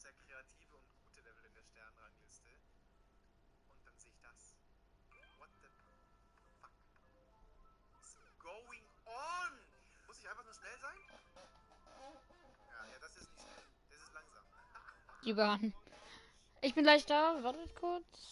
sehr kreative und gute Level in der Sternrangliste. Und dann sehe ich das. What the fuck is going on? Muss ich einfach nur schnell sein? Ja, das ist nicht schnell. Das ist langsam. Die Bahn. Ich bin gleich da. Wartet kurz.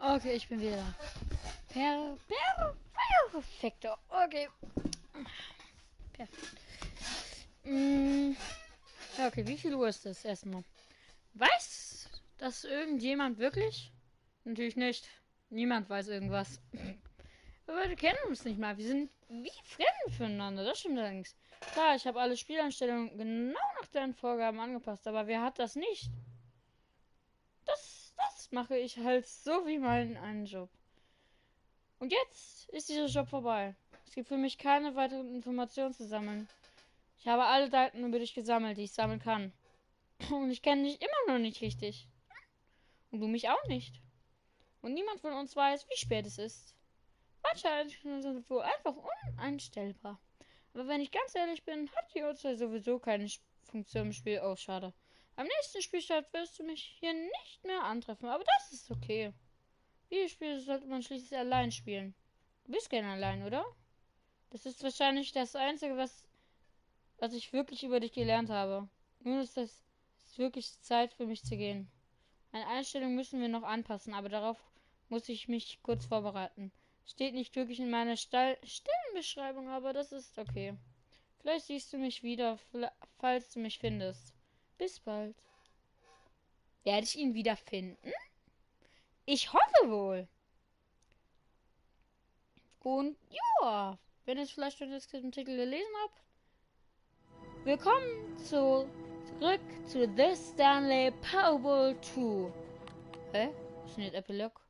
Okay, ich bin wieder. Perfekt. Okay. Perfekt. Ja, okay, wie viel Uhr ist das erstmal? Weiß das irgendjemand wirklich? Natürlich nicht. Niemand weiß irgendwas. Aber wir kennen uns nicht mal. Wir sind wie Fremden füreinander. Das stimmt allerdings. Klar, ich habe alle Spieleinstellungen genau nach deinen Vorgaben angepasst, aber wer hat das nicht? Das mache ich halt so wie einen Job. Und jetzt ist dieser Job vorbei. Es gibt für mich keine weiteren Informationen zu sammeln. Ich habe alle Daten über dich gesammelt, die ich sammeln kann. Und ich kenne dich immer noch nicht richtig. Und du mich auch nicht. Und niemand von uns weiß, wie spät es ist. Manche Einstellungen sind wohl einfach uneinstellbar. Aber wenn ich ganz ehrlich bin, hat die Uhrzeit sowieso keine Funktion im Spiel. Oh, schade. Am nächsten Spielstart wirst du mich hier nicht mehr antreffen, aber das ist okay. Videospiele sollte man schließlich allein spielen. Du bist gerne allein, oder? Das ist wahrscheinlich das Einzige, was ich wirklich über dich gelernt habe. Nun ist es wirklich Zeit für mich zu gehen. Eine Einstellung müssen wir noch anpassen, aber darauf muss ich mich kurz vorbereiten. Steht nicht wirklich in meiner Stellenbeschreibung, aber das ist okay. Vielleicht siehst du mich wieder, falls du mich findest. Bis bald. Werde ich ihn wieder finden? Ich hoffe wohl. Und ja, wenn ihr es vielleicht schon jetzt im Titel gelesen habt, willkommen zurück zu The Stanley Powerball 2. Hä? Was ist denn der Epilog?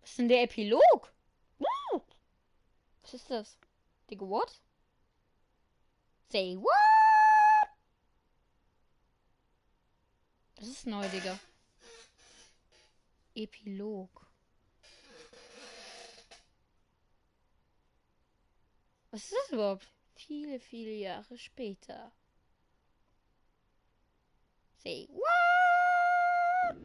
Was ist denn der Epilog? Was ist das? Digga, what? Say what? Das ist neu, Digga. Epilog. Was ist das überhaupt? Viele, viele Jahre später. Say what?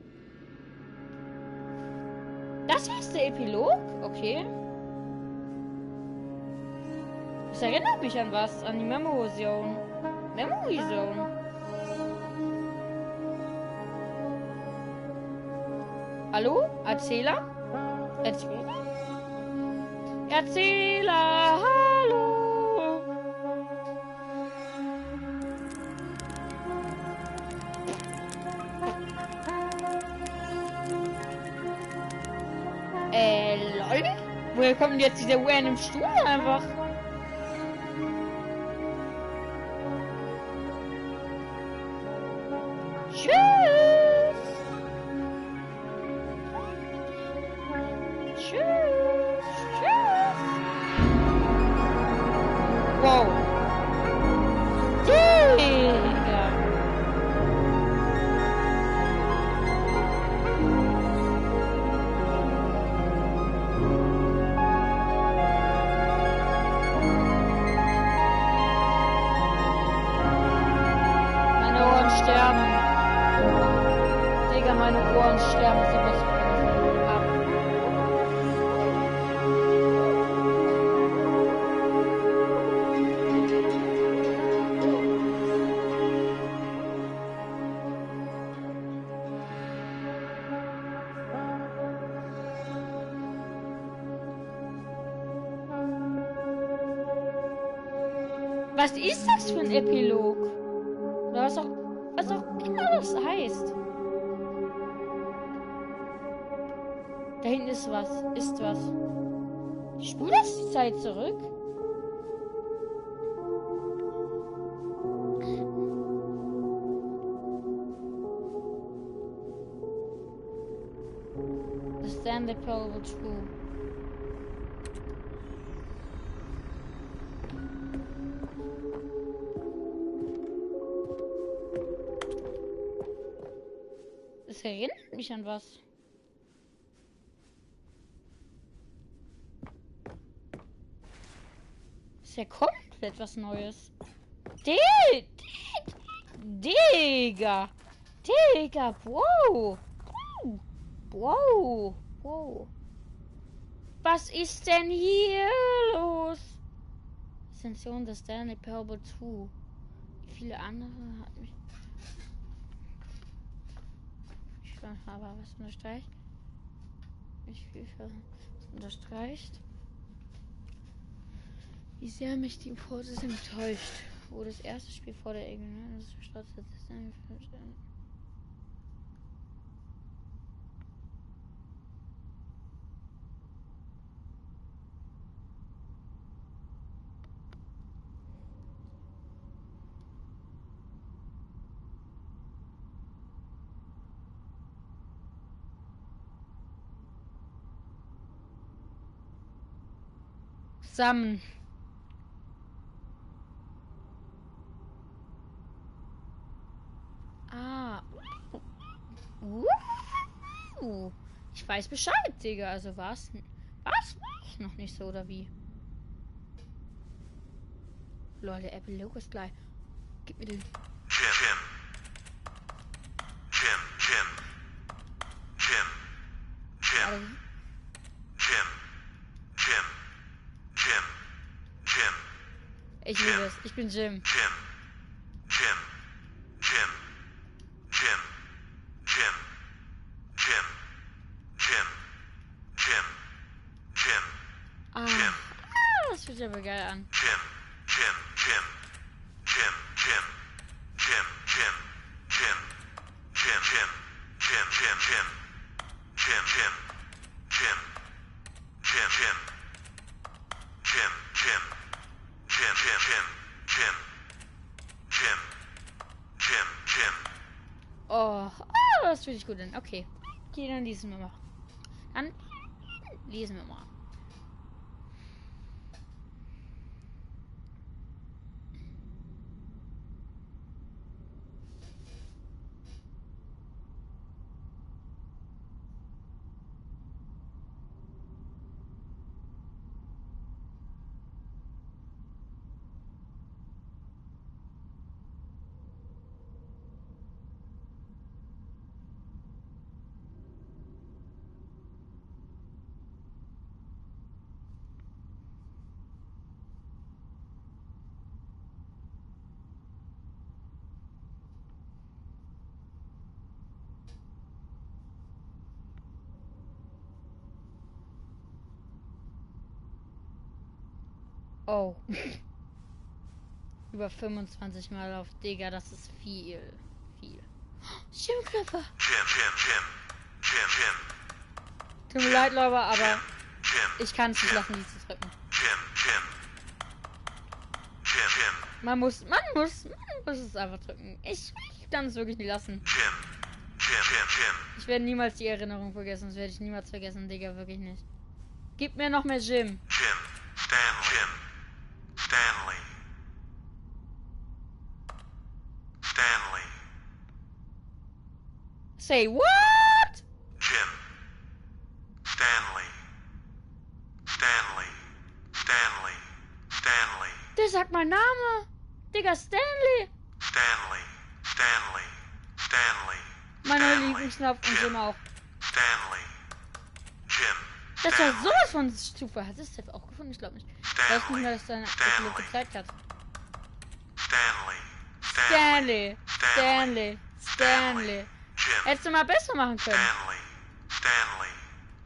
Das hier ist der Epilog? Okay. Das erinnert mich an was? An die Memory Zone. Memory Zone. Hallo? Erzähler? Erzähler, hallo! Lol? Woher kommt denn jetzt dieser random Stuhl einfach? Tschüss! Tschüss! Tschüss! Wow! Digga! Meine Ohren sterben. Digga, meine Ohren sterben. Was ist das für ein Epilog? Oder was auch immer das heißt. Da hinten ist was. Ist was. Spul das die Zeit zurück? The Stanley Parable True. Das erinnert mich an was. Ist ja komplett was Neues. Digga! Digga! Wow! Wow! Wow! Was ist denn hier los? Rezension der Stanley Parable 2. Wie viele andere hat mich. Ich habe was unterstreicht. Nicht viel unterstreicht. Wie sehr mich die Impulse enttäuscht. Wo das erste Spiel vor der Ignoranz startet. Zusammen. Ah. Ich weiß Bescheid, Digga. Also was? Was? Noch nicht so, oder wie? Lol, der Epilog ist gleich. Gib mir den. Ich liebe es. Ich bin Jim. Das fühlt sich aber geil an. Oh, das fühlt sich gut an. Okay. Okay, dann lesen wir mal. Dann lesen wir mal. Oh. Über 25 Mal auf Digga, das ist viel. Viel. Schimmkörper. Tut mir leid, Leute, aber ich kann es nicht lassen, die zu drücken. Man muss es einfach drücken. Ich kann es wirklich nicht lassen. Ich werde niemals die Erinnerung vergessen. Das werde ich niemals vergessen, Digga, wirklich nicht. Gib mir noch mehr Jim. Stanley. Say what? Jim. Stanley. Stanley. Stanley. Stanley. Der sagt mein Name. Digga, Stanley. Stanley. Stanley. Stanley. Meine Lieblingsknopf und Jim auch. Stanley. Jim. Das war sowas von Stufe. Hat es das auch gefunden? Ich glaube nicht. Ich weiß nicht mehr, dass deine Stanley gezeigt hat. Stanley. Stanley. Stanley. Stanley. Hättest du mal besser machen können. Stanley.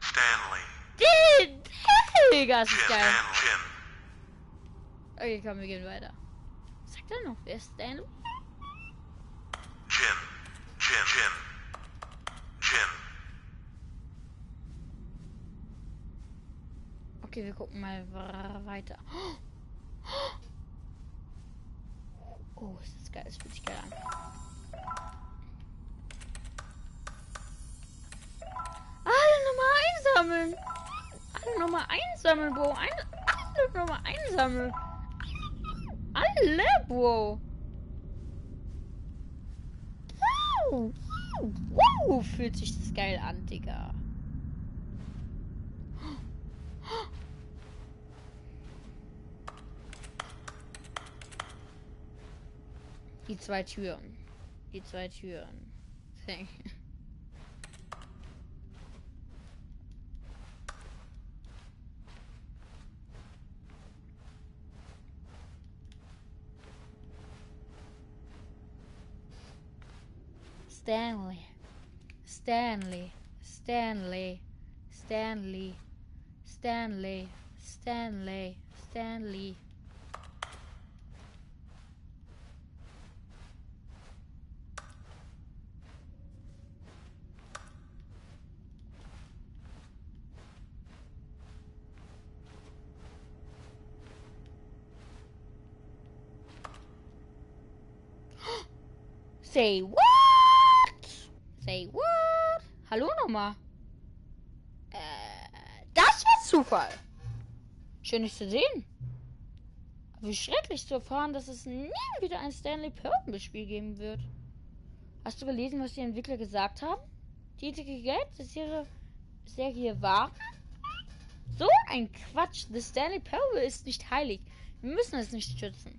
Stanley. Stanley. Digga, das ist geil. Jim. Okay, komm, wir gehen weiter. er noch? Wer ist Stanley? Jim. Jim. Jim. Jim. Okay, wir gucken mal weiter. Oh, ist das geil. Das fühlt sich geil an. Alle nochmal einsammeln. Alle nochmal einsammeln, Bro. Alle nochmal einsammeln. Alle, Bro. Wow. Wow. Fühlt sich das geil an, Digga. Die zwei Türen. Die zwei Türen. Stanley. Stanley. Stanley. Stanley. Stanley. Stanley. Stanley. Say what? Say what? Hallo nochmal. Das war Zufall. Schön, dich zu sehen. Wie schrecklich zu erfahren, dass es nie wieder ein Stanley Parable-Spiel geben wird. Hast du gelesen, was die Entwickler gesagt haben? Die dicke Geld, das ihre Serie war? So ein Quatsch. The Stanley Parable ist nicht heilig. Wir müssen es nicht schützen.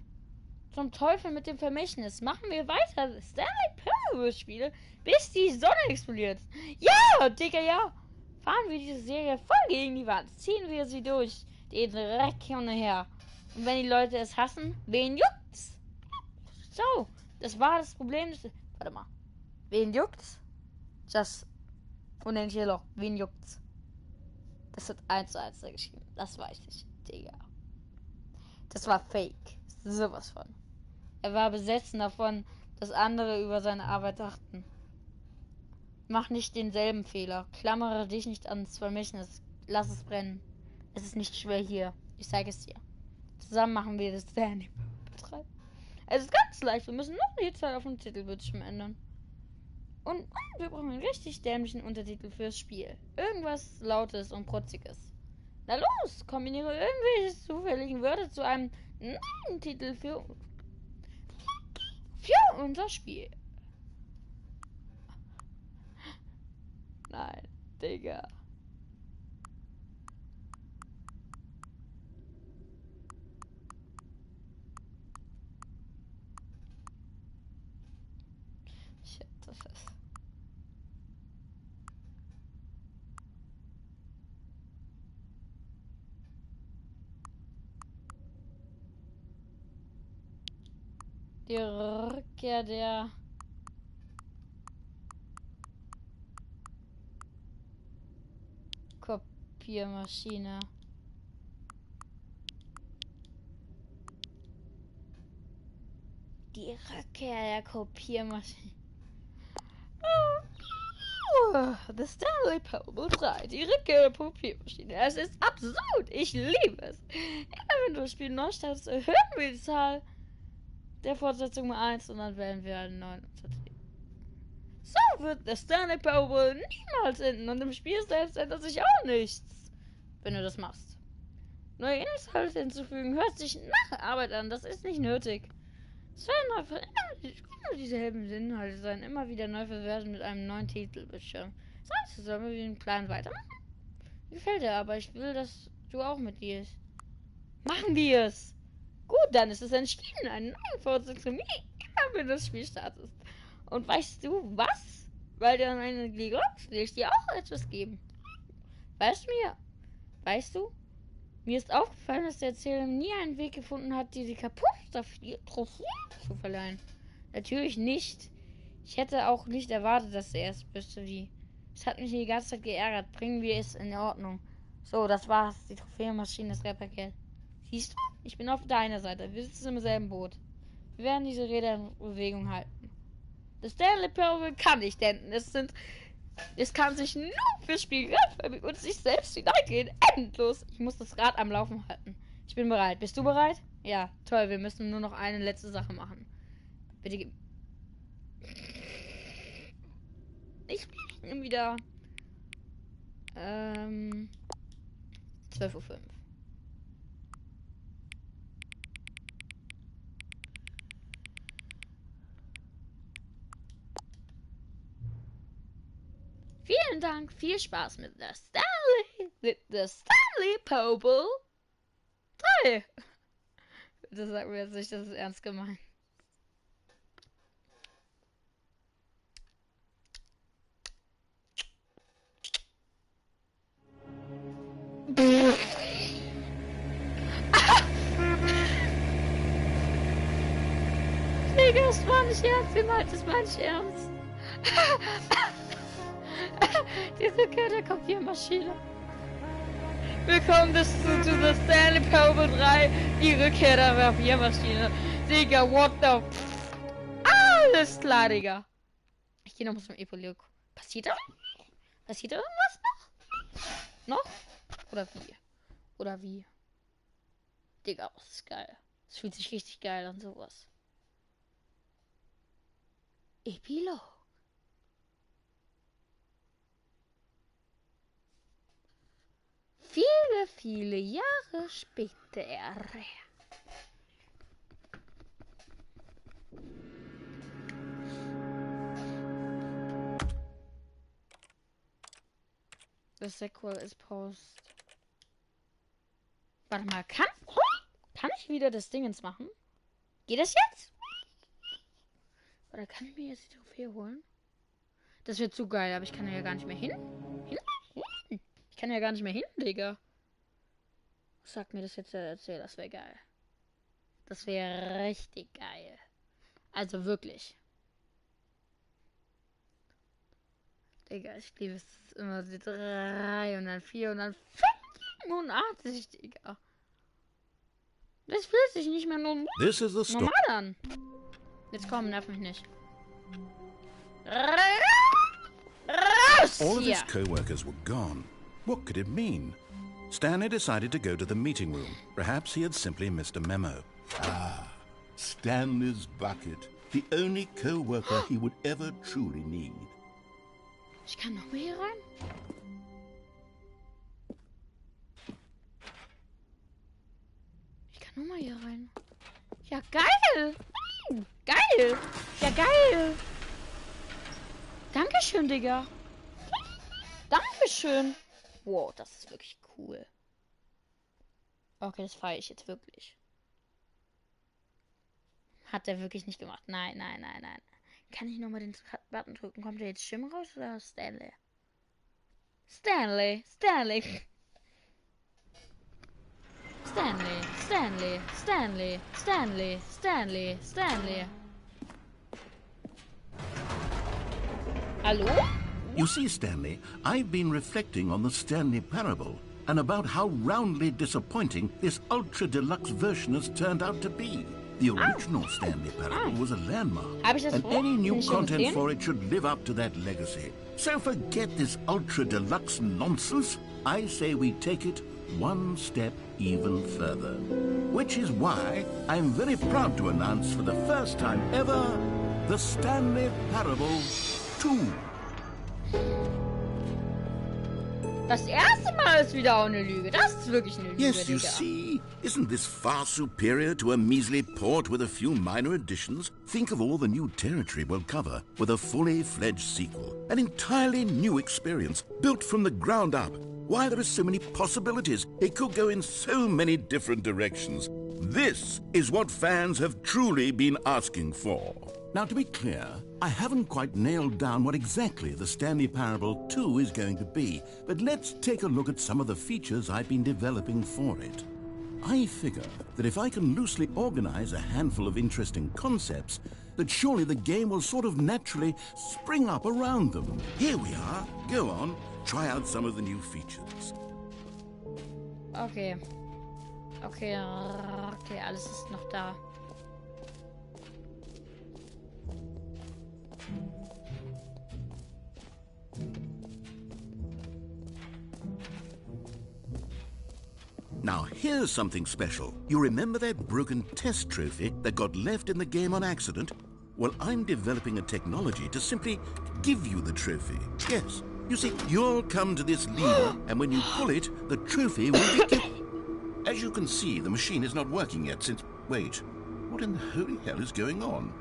Zum Teufel mit dem Vermächtnis. Machen wir weiter Stanley Parable-Spiele, bis die Sonne explodiert. Ja, Digga, ja. Fahren wir diese Serie voll gegen die Wand. Ziehen wir sie durch. Den Dreck hier und her. Und wenn die Leute es hassen, wen juckt's? So, das war das Problem. Warte mal. Wen juckt's? Das unendliche Loch. Wen juckt's? Das hat 1:1 da geschrieben. Das weiß ich, Digga. Das war fake. Sowas von. Er war besessen davon, dass andere über seine Arbeit dachten. Mach nicht denselben Fehler. Klammere dich nicht ans Vermächtnis. Lass es brennen. Es ist nicht schwer hier. Ich zeige es dir. Zusammen machen wir das Stanley betreiben. Es ist ganz leicht. Wir müssen noch die Zahl auf dem Titelbildschirm ändern. Und wir brauchen einen richtig dämlichen Untertitel fürs Spiel. Irgendwas Lautes und Protziges. Na los, kombiniere irgendwelche zufälligen Wörter zu einem neuen Titel für unser Spiel. Nein, Digga. Shit, das ist... Die Rückkehr der... Kopiermaschine. Die Rückkehr der Kopiermaschine. The Stanley Parable 3. Die Rückkehr der Kopiermaschine. Es ist absurd. Ich liebe es. Immer wenn du das Spiel neu startest, erhöhen wir die Zahl der Fortsetzung mal 1 und dann werden wir einen neuen Untertitel. So wird der Stanley Parable niemals enden und im Spiel selbst ändert sich auch nichts, wenn du das machst. Neue Inhalte hinzufügen hört sich nach Arbeit an, das ist nicht nötig. Es werden einfach immer dieselben Inhalte sein, immer wieder neu verwertet mit einem neuen Titelbildschirm. Sonst sollen wir den Plan weitermachen? Mir gefällt er, aber ich will, dass du auch mit dir ist. Machen wir es! Gut, dann ist es entschieden, einen neuen Fortsetzung, wie immer, wenn das Spiel startet. Und weißt du was? Weil du an eine Deluxe will ich dir auch etwas geben. Weißt du? Mir ist aufgefallen, dass der Erzähler nie einen Weg gefunden hat, diese kaputte Trophäe zu verleihen. Natürlich nicht. Ich hätte auch nicht erwartet, dass er es wüsste wie. Es hat mich die ganze Zeit geärgert. Bringen wir es in Ordnung. So, das war's. Die Trophäenmaschine ist repariert. Siehst du? Ich bin auf deiner Seite. Wir sitzen im selben Boot. Wir werden diese Räder in Bewegung halten. Das Stanley Parable kann nicht enden. Es kann sich nur für Spiel und sich selbst hineingehen. Endlos. Ich muss das Rad am Laufen halten. Ich bin bereit. Bist du bereit? Ja, toll. Wir müssen nur noch eine letzte Sache machen. Bitte gib. Ich bin wieder. 12:05 Uhr. Vielen Dank, viel Spaß mit der Stanley Parable 3. Das sagt mir jetzt nicht, das ist ernst gemeint. Digga, das war nicht ernst gemeint, das war nicht ernst. Diese Rückkehr der Kopiermaschine. Willkommen zu der Stanley Parable 3, die Rückkehr der Kopiermaschine. Digga, what the Alles klar, Digga. Ich geh noch mal zum Epilog. Passiert da irgendwas noch? Noch? Oder wie? Digga, das ist geil. Das fühlt sich richtig geil an, sowas. Epilog. Viele, viele Jahre später. Das Sequel ist Post. Warte mal, kann ich wieder das Dingens machen? Geht das jetzt? Oder kann ich mir jetzt die Trophäe holen? Das wird zu geil, aber ich kann ja gar nicht mehr hin. Ich kann ja gar nicht mehr hin, Digga. Sag mir das jetzt erzähl, das wäre geil. Das wäre richtig geil. Also wirklich. Digga, ich liebe es immer die 3 und dann 4 und dann 85, Digga. Das fühlt sich nicht mehr normal an. Jetzt komm, nerv mich nicht. Raus All of hier! his co-workers were gone. What could it mean? Stanley decided to go to the meeting room. Perhaps he had simply missed a memo. Stanley's bucket. The only co-worker he would ever truly need. Ich kann noch mal hier rein. Ich kann noch mal hier rein. Ja, geil! Geil! Ja, geil! Dankeschön, Digga. Dankeschön. Wow, das ist wirklich cool. Okay, das feiere ich jetzt wirklich. Hat er wirklich nicht gemacht. Nein. Kann ich nochmal den Button drücken? Kommt der jetzt Stimme raus oder Stanley? Stanley. Hallo? You see, Stanley, I've been reflecting on the Stanley Parable and about how roundly disappointing this ultra deluxe version has turned out to be. The original Stanley Parable was a landmark, and any new content for it should live up to that legacy. So forget this ultra deluxe nonsense. I say we take it one step even further. Which is why I'm very proud to announce for the first time ever, the Stanley Parable 2. Das erste Mal ist wieder auch eine Lüge. Das ist wirklich eine Lüge, Yes, you Digga. see? Isn't this far superior to a measly port with a few minor additions? Think of all the new territory we'll cover with a fully fledged sequel. An entirely new experience, built from the ground up. Why, there are so many possibilities. It could go in so many different directions. This is what fans have truly been asking for. Now, to be clear, I haven't quite nailed down what exactly the Stanley Parable 2 is going to be, but let's take a look at some of the features I've been developing for it. I figure that if I can loosely organize a handful of interesting concepts, that surely the game will sort of naturally spring up around them. Here we are. Go on, try out some of the new features. Okay, alles ist noch da. Now, here's something special. You remember that broken test trophy that got left in the game on accident? Well, I'm developing a technology to simply give you the trophy. Yes. You see, you'll come to this lever, and when you pull it, the trophy will be... As you can see, the machine is not working yet since... Wait, what in the holy hell is going on?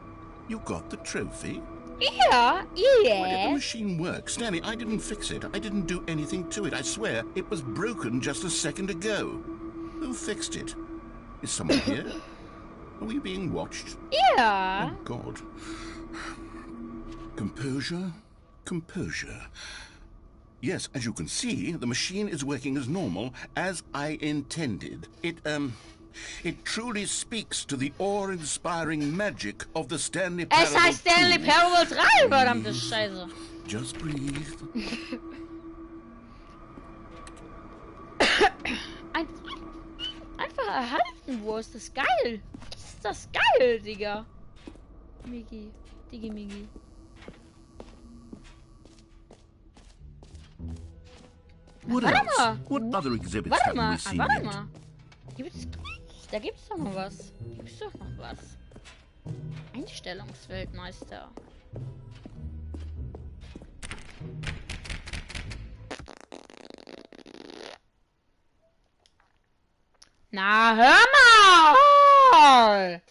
You got the trophy? Yeah, Why did the yeah. machine work? Stanley, I didn't fix it. I didn't do anything to it. I swear, it was broken just a second ago. Who fixed it? Is someone here? Are we being watched? Yeah. Oh, God. Composure, composure. Yes, as you can see, the machine is working as normal, as I intended. It truly speaks to the awe-inspiring magic of the Stanley Es Parable heißt Stanley 2. Parable 3, verdammte Scheiße. Just breathe. Einfach erhalten, wo ist das geil? Ist das geil, Digga. Migi, Digi Migi. What Warte else? mal. What other exhibits Warte haven't mal, we seen warte yet? mal. Da gibt's doch noch was. Gibt's doch noch was. Einstellungsweltmeister. Na, hör mal!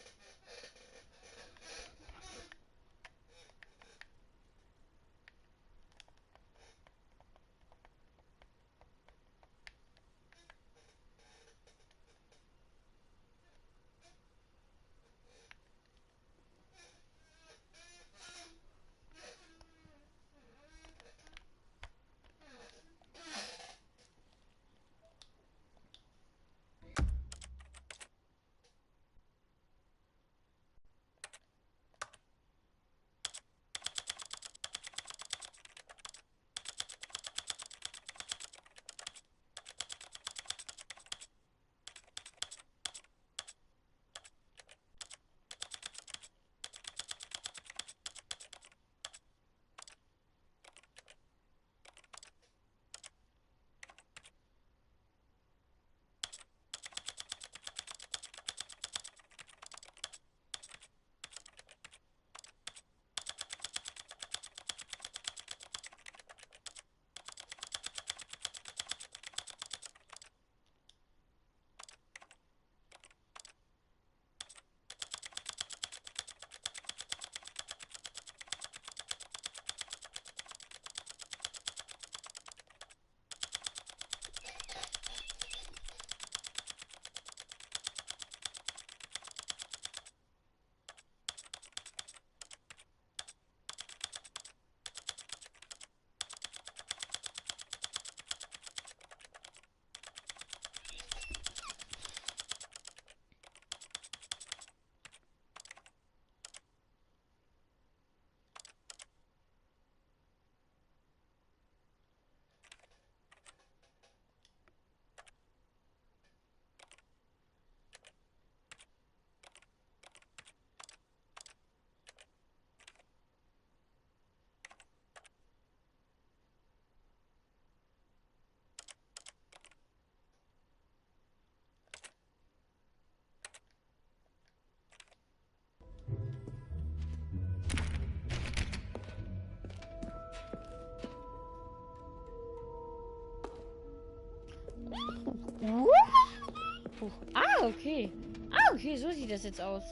Ah, okay. Ah, okay, so sieht das jetzt aus.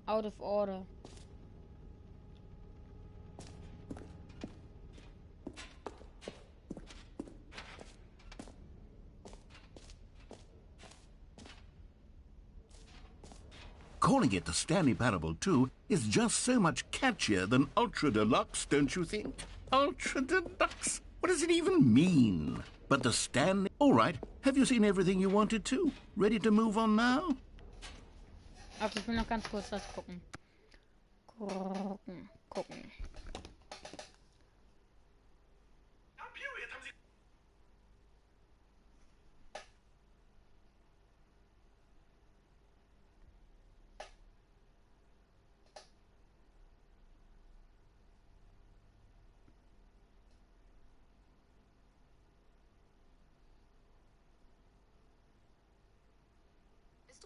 Out of order. Calling it the Stanley Parable 2 is just so much catchier than Ultra Deluxe, don't you think? Ultra Deluxe? What does it even mean? But the Stanley... All right, have you seen everything you wanted to? Ready to move on now? Okay, ich will noch ganz kurz was gucken. Gucken.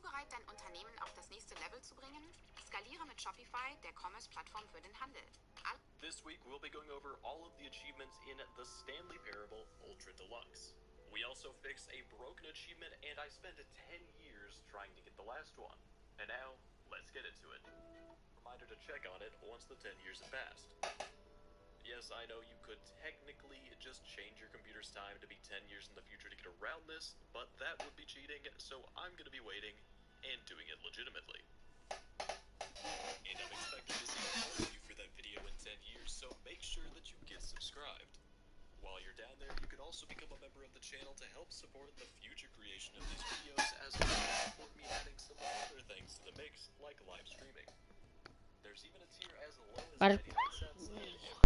bereit, dein Unternehmen auf das nächste Level zu bringen? Skaliere mit Shopify, der Commerce-Plattform für den Handel. This week, we'll be going over all of the achievements in the Stanley Parable Ultra Deluxe. We also fixed a broken achievement, and I spent 10 years trying to get the last one. And now, let's get into it. Reminder to check on it once the 10 years have passed. Yes, I know you could technically just change your computer's time to be 10 years in the future to get around this, but that would be cheating, so I'm going to be waiting and doing it legitimately. And I'm expecting to see all of you for that video in 10 years, so make sure that you get subscribed. While you're down there, you can also become a member of the channel to help support the future creation of these videos, as well as support me adding some other things to the mix, like live streaming. There's even a tier as low as 99 cents.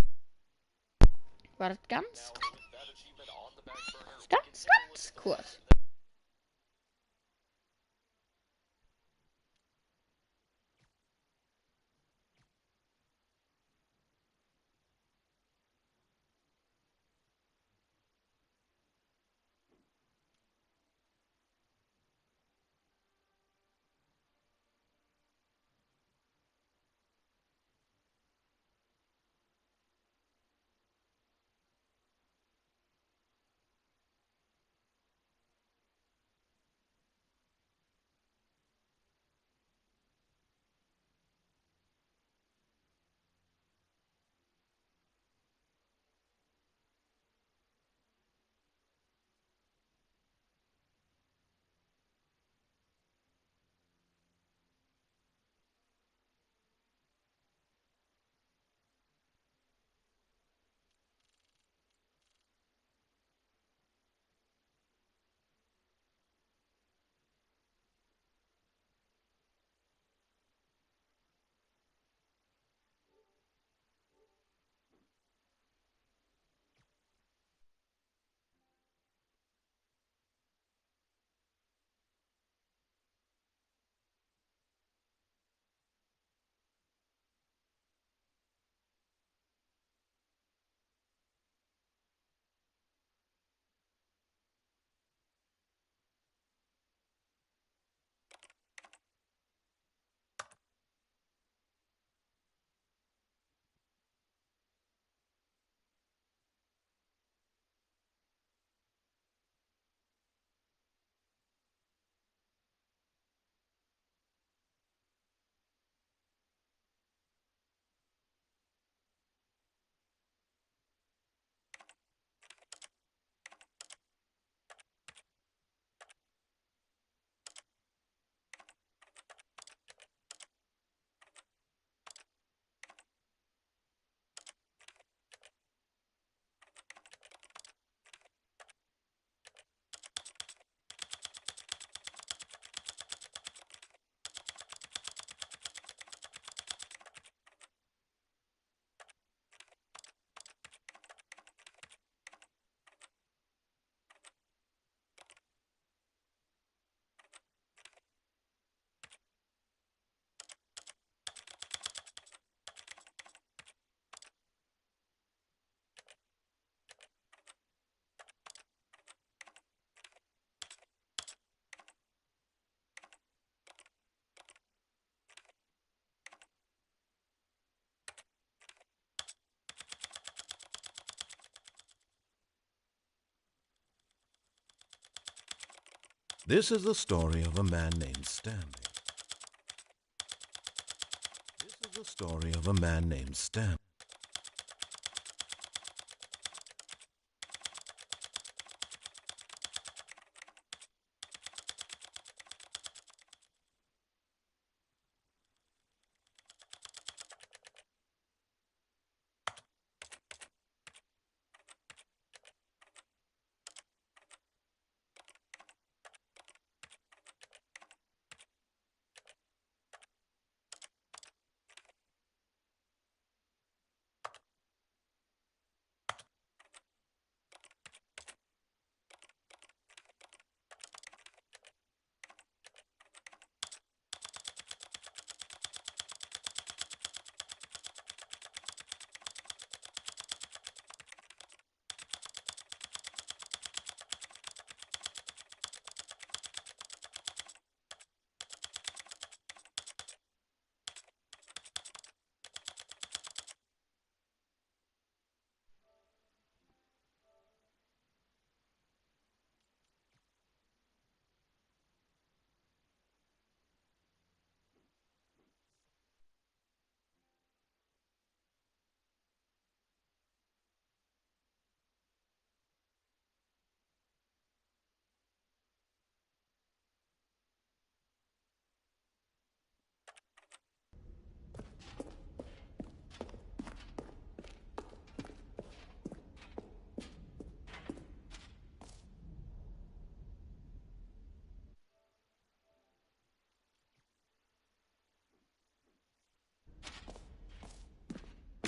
Wartet ganz. Now, with that achievement on the back burner, we Ganz, can take a ganz look at the kurz. rest of the This is the story of a man named Stanley. This is the story of a man named Stanley.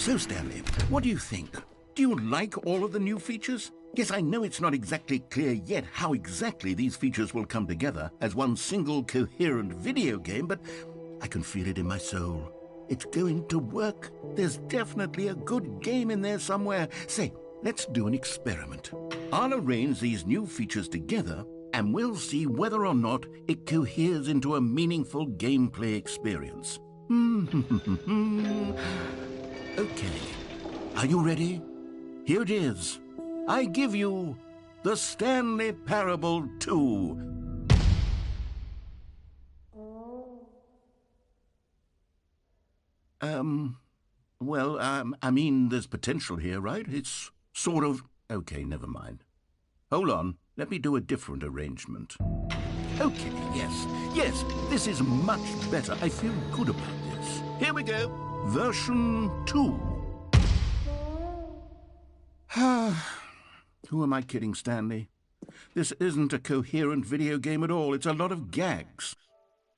So, Stanley, what do you think? Do you like all of the new features? Yes, I know it's not exactly clear yet how exactly these features will come together as one single coherent video game, but I can feel it in my soul. It's going to work. There's definitely a good game in there somewhere. Say, let's do an experiment. I'll arrange these new features together, and we'll see whether or not it coheres into a meaningful gameplay experience. Okay. Are you ready? Here it is. I give you the Stanley Parable 2. I mean, there's potential here, right? It's sort of... Okay, never mind. Hold on. Let me do a different arrangement. Okay, yes, this is much better. I feel good about this. Here we go. Version 2. Who am I kidding, Stanley? This isn't a coherent video game at all. It's a lot of gags.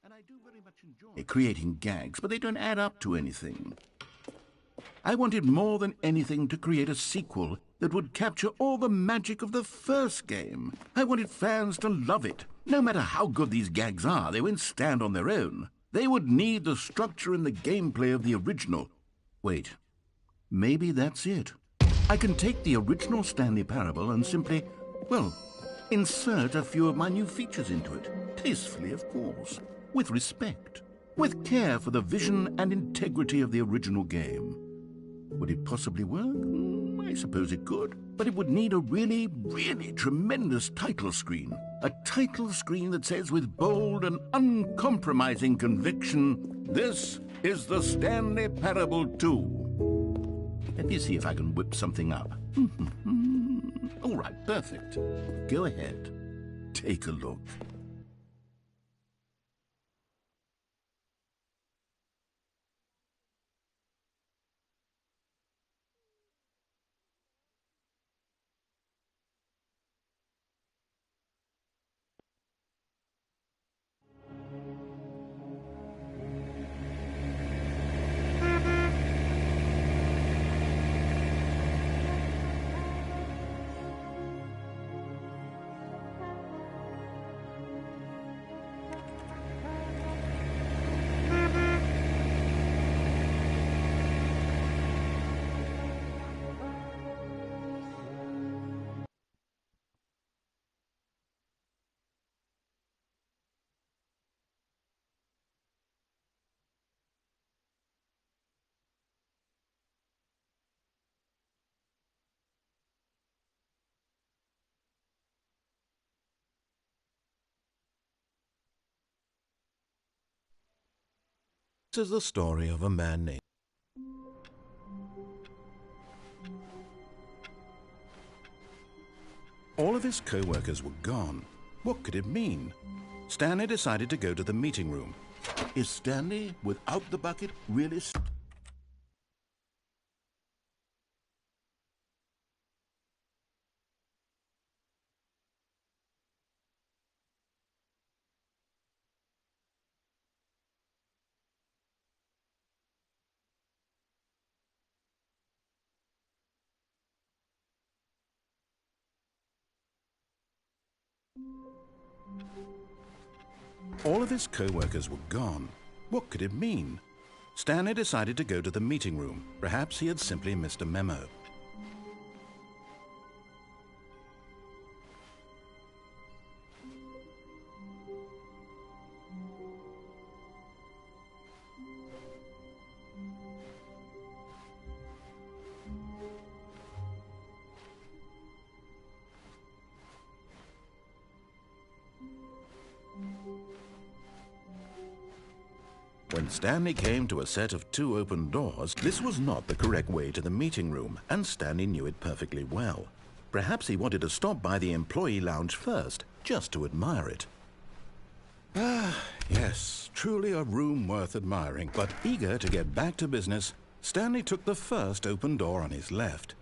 And I do very much enjoy creating gags, but they don't add up to anything. I wanted more than anything to create a sequel that would capture all the magic of the first game. I wanted fans to love it. No matter how good these gags are, they won't stand on their own. They would need the structure and the gameplay of the original. Wait, maybe that's it. I can take the original Stanley Parable and simply, well, insert a few of my new features into it. Tastefully, of course. With respect. With care for the vision and integrity of the original game. Would it possibly work? I suppose it could. But it would need a really, really tremendous title screen. A title screen that says with bold and uncompromising conviction, "This is the Stanley Parable 2. Let me see if I can whip something up. All right, perfect. Go ahead. Take a look. This is the story of a man named... All of his co-workers were gone. What could it mean? Stanley decided to go to the meeting room. Is Stanley, without the bucket, really... All of his co-workers were gone. What could it mean? Stanley decided to go to the meeting room. Perhaps he had simply missed a memo. When Stanley came to a set of 2 open doors, this was not the correct way to the meeting room, and Stanley knew it perfectly well. Perhaps he wanted to stop by the employee lounge first, just to admire it. Yes, truly a room worth admiring, but eager to get back to business, Stanley took the first open door on his left.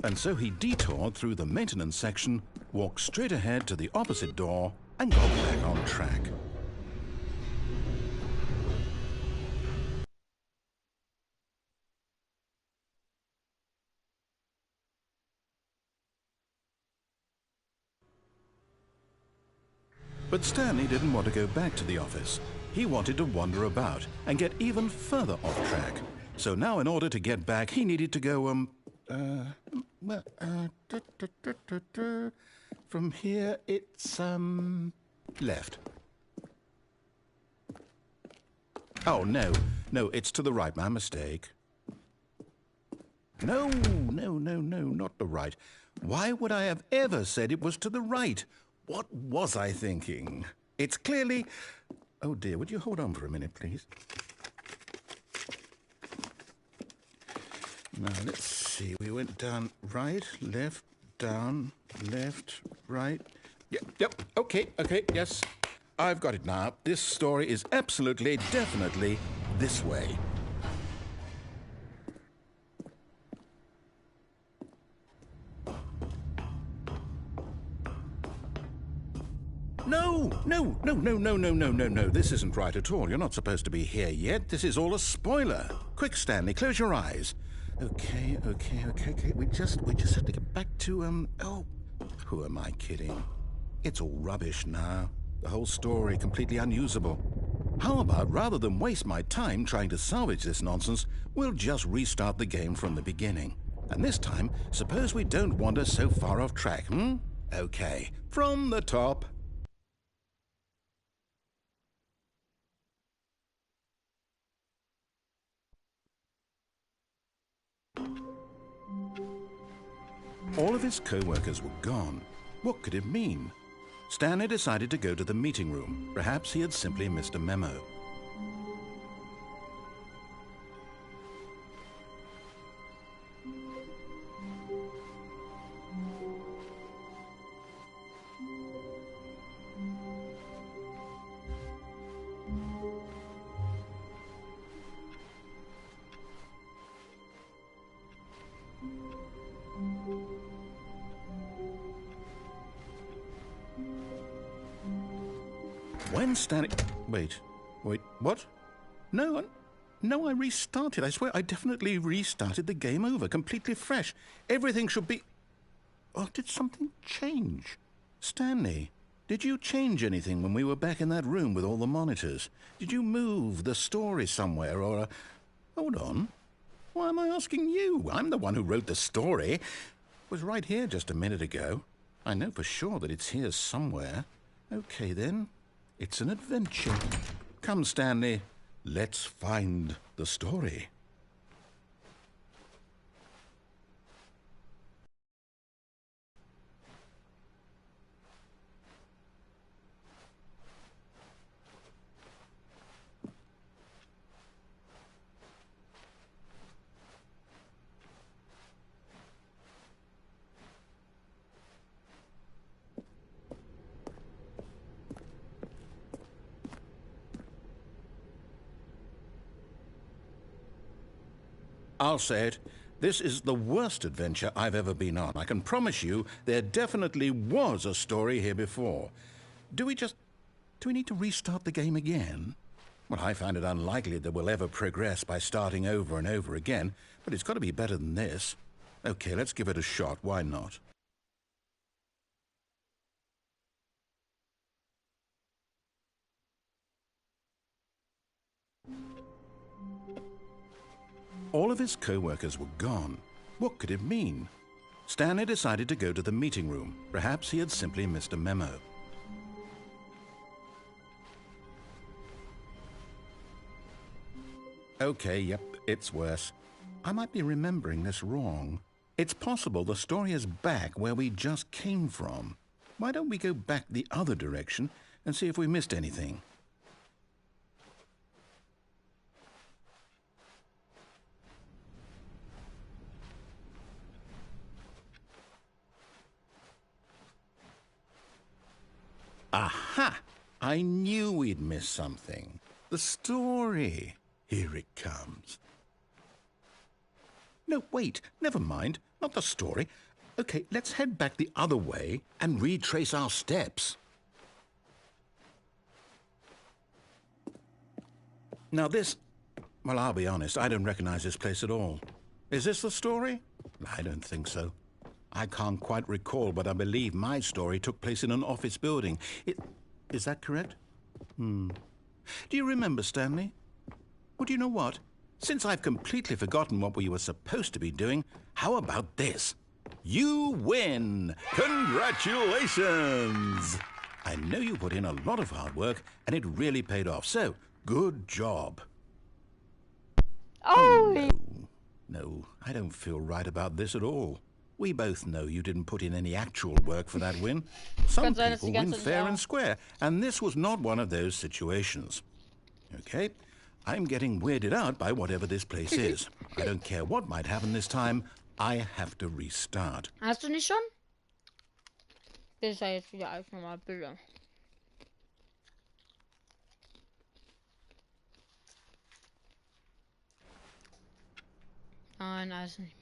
And so he detoured through the maintenance section, walked straight ahead to the opposite door, and got back on track. But Stanley didn't want to go back to the office. He wanted to wander about and get even further off track. So now in order to get back, he needed to go, from here it's, left. Oh, no, it's to the right, my mistake. No, not the right. Why would I have ever said it was to the right? What was I thinking? It's clearly... Oh, dear, would you hold on for a minute, please? Now, let's see. We went down right, left, down, left, right. Yep, okay, yes. I've got it now. This story is absolutely, definitely this way. No. This isn't right at all. You're not supposed to be here yet. This is all a spoiler. Quick, Stanley, close your eyes. Okay. We just have to get back to, oh, who am I kidding? It's all rubbish now. The whole story completely unusable. How about, rather than waste my time trying to salvage this nonsense, we'll just restart the game from the beginning. And this time, suppose we don't wander so far off track, Okay, from the top. All of his co-workers were gone. What could it mean? Stanley decided to go to the meeting room. Perhaps he had simply missed a memo. When Stanley... Wait, what? No, I restarted. I swear I definitely restarted the game over, completely fresh. Everything should be... Oh, did something change? Stanley, did you change anything when we were back in that room with all the monitors? Did you move the story somewhere or... Hold on. Why am I asking you? I'm the one who wrote the story. It was right here just a minute ago. I know for sure that it's here somewhere. Okay, then. It's an adventure. Come, Stanley. Let's find the story. I'll say it. This is the worst adventure I've ever been on. I can promise you there definitely was a story here before. Do we need to restart the game again? Well, I find it unlikely that we'll ever progress by starting over and over again, but it's got to be better than this. Okay, let's give it a shot. Why not? All of his co-workers were gone. What could it mean? Stanley decided to go to the meeting room. Perhaps he had simply missed a memo. Okay, yep, it's worse. I might be remembering this wrong. It's possible the story is back where we just came from. Why don't we go back the other direction and see if we missed anything? Aha! I knew we'd missed something. The story. Here it comes. No, wait. Never mind. Not the story. Okay, let's head back the other way and retrace our steps. Now this... Well, I'll be honest. I don't recognize this place at all. Is this the story? I don't think so. I can't quite recall, but I believe my story took place in an office building. Is that correct? Do you remember, Stanley? Well, do you know what? Since I've completely forgotten what we were supposed to be doing, how about this? You win! Congratulations! I know you put in a lot of hard work, and it really paid off, so good job. Oh, No, I don't feel right about this at all. We both know you didn't put in any actual work for that win. Some sein, dass people die win ganze fair Jahr- and square, and this was not one of those situations. Okay, I'm getting weirded out by whatever this place is. I don't care what might happen this time. I have to restart. Hast du nicht schon? Das ist ja jetzt wieder alles normal Bilder. Nein, alles nicht.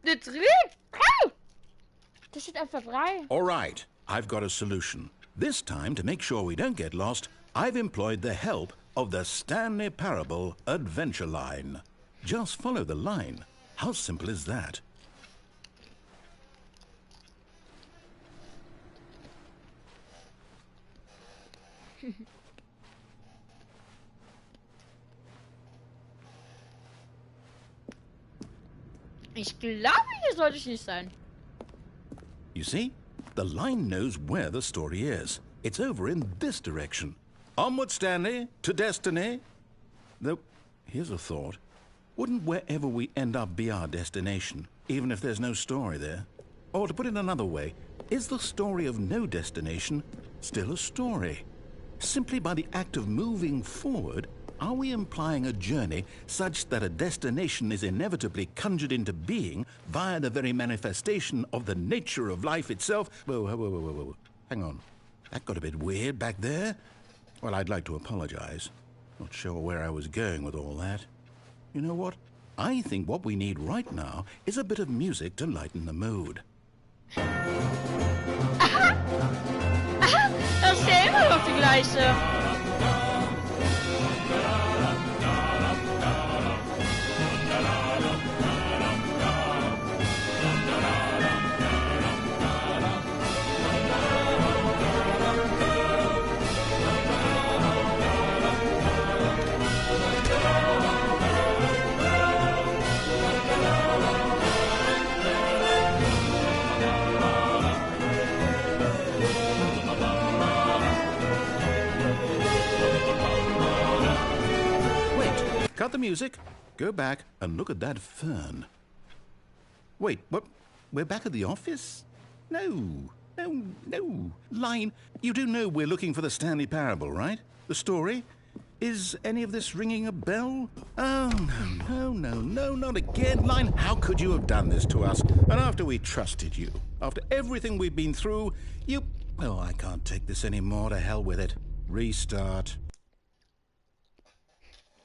Eine 3? Das steht einfach 3. All right, I've got a solution. This time, to make sure we don't get lost, I've employed the help of the Stanley Parable Adventure Line. Just follow the line. How simple is that? Ich glaube, hier sollte ich nicht sein. You see, the line knows where the story is. It's over in this direction. Onward, Stanley, to destiny. Though, here's a thought. Wouldn't wherever we end up be our destination, even if there's no story there? Or to put it another way, is the story of no destination still a story? Simply by the act of moving forward, are we implying a journey such that a destination is inevitably conjured into being via the very manifestation of the nature of life itself? Whoa. Hang on. That got a bit weird back there. Well, I'd like to apologize. Not sure where I was going with all that. You know what? I think what we need right now is a bit of music to lighten the mood. Das ist ja immer noch die gleiche. Cut the music, go back and look at that fern. Wait, what? We're back at the office? No. Line, you do know we're looking for the Stanley Parable, right? The story? Is any of this ringing a bell? Oh, no, not again. Line, how could you have done this to us? And after we trusted you, after everything we've been through, you... Oh, I can't take this anymore. To hell with it. Restart.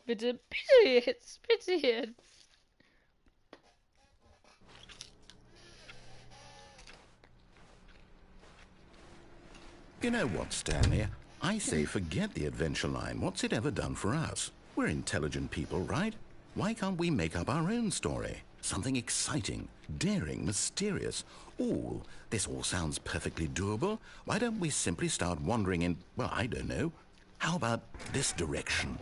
Bitte jetzt. You know what, Stanley? I say forget the adventure line. What's it ever done for us? We're intelligent people, right? Why can't we make up our own story? Something exciting, daring, mysterious. Ooh, this all sounds perfectly doable. Why don't we simply start wandering in, well, I don't know. How about this direction?